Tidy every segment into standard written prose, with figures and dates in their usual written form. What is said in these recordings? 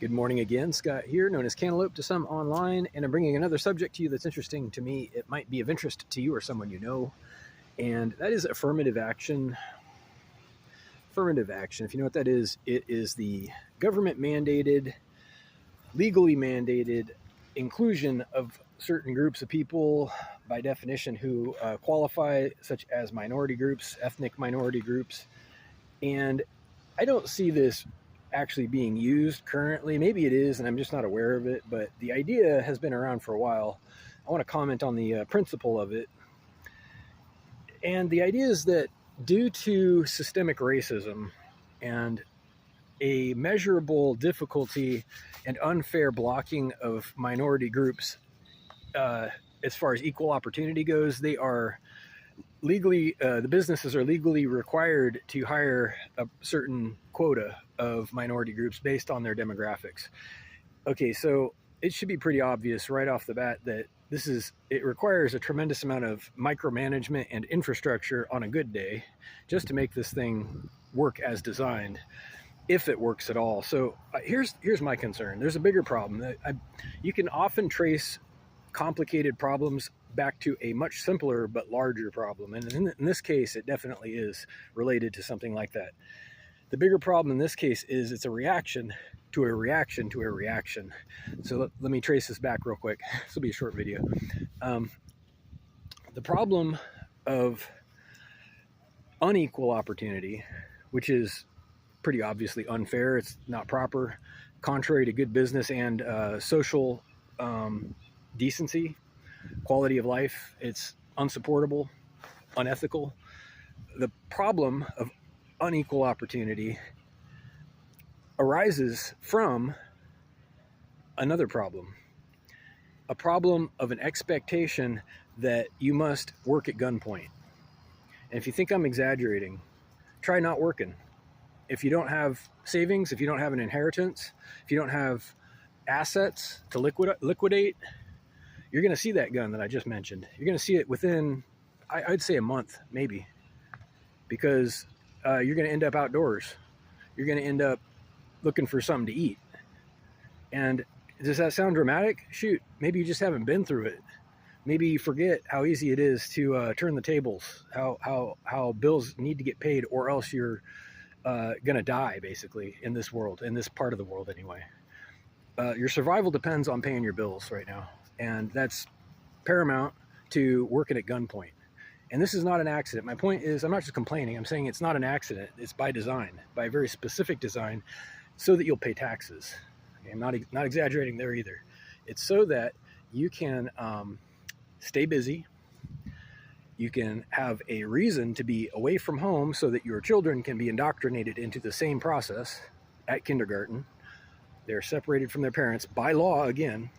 Good morning again, Scott here, known as Cantaloupe to some online, and I'm bringing another subject to you that's interesting to me. It might be of interest to you or someone you know, and that is affirmative action. Affirmative action, if you know what that is, it is the government mandated, legally mandated inclusion of certain groups of people, by definition, who qualify, such as minority groups, ethnic minority groups. And I don't see this actually being used currently. Maybe it is, and I'm just not aware of it, but the idea has been around for a while. I want to comment on the principle of it. And the idea is that due to systemic racism and a measurable difficulty and unfair blocking of minority groups, as far as equal opportunity goes, they are legally, the businesses are legally required to hire a certain quota of minority groups based on their demographics. Okay, so it should be pretty obvious right off the bat that it requires a tremendous amount of micromanagement and infrastructure on a good day just to make this thing work as designed, if it works at all. So here's my concern. There's a bigger problem. You can often trace complicated problems back to a much simpler but larger problem, and in this case it definitely is related to something like that. The bigger problem in this case is it's a reaction to a reaction to a reaction. So let me trace this back real quick. This will be a short video. The problem of unequal opportunity, which is pretty obviously unfair, it's not proper, contrary to good business and social decency, quality of life, it's unsupportable, unethical. The problem of unequal opportunity arises from another problem, a problem of an expectation that you must work at gunpoint. And if you think I'm exaggerating, try not working. If you don't have savings, if you don't have an inheritance, if you don't have assets to liquidate, you're going to see that gun that I just mentioned. You're going to see it within, I'd say, a month, maybe, because you're going to end up outdoors. You're going to end up looking for something to eat. And does that sound dramatic? Shoot, maybe you just haven't been through it. Maybe you forget how easy it is to turn the tables, how bills need to get paid, or else you're going to die, basically, in this world, in this part of the world anyway. Your survival depends on paying your bills right now. And that's paramount to working at gunpoint. And this is not an accident. My point is, I'm not just complaining. I'm saying it's not an accident. It's by design, by a very specific design, so that you'll pay taxes. Okay, I'm not exaggerating there either. It's so that you can stay busy. You can have a reason to be away from home so that your children can be indoctrinated into the same process at kindergarten. They're separated from their parents by law, again,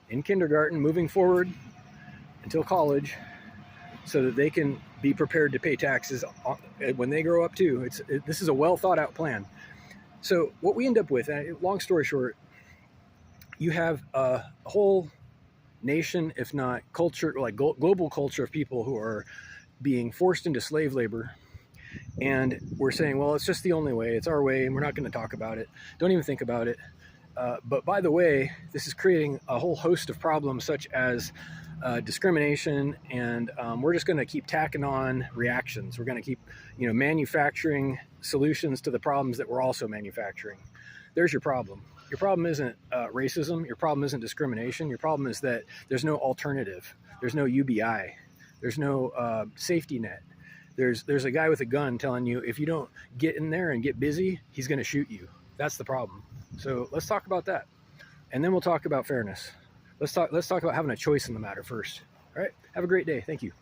in kindergarten, moving forward until college, so that they can be prepared to pay taxes when they grow up too. This is a well thought out plan. So what we end up with, long story short, you have a whole nation, if not culture, like global culture, of people who are being forced into slave labor. And we're saying, well, it's just the only way. It's our way, and we're not going to talk about it. Don't even think about it. But by the way, this is creating a whole host of problems, such as discrimination, and we're just going to keep tacking on reactions. We're going to keep, manufacturing solutions to the problems that we're also manufacturing. There's your problem. Your problem isn't racism. Your problem isn't discrimination. Your problem is that there's no alternative. There's no UBI. There's no safety net. There's a guy with a gun telling you, if you don't get in there and get busy, he's going to shoot you. That's the problem. So let's talk about that, and then we'll talk about fairness. Let's talk about having a choice in the matter first. All right. Have a great day. Thank you.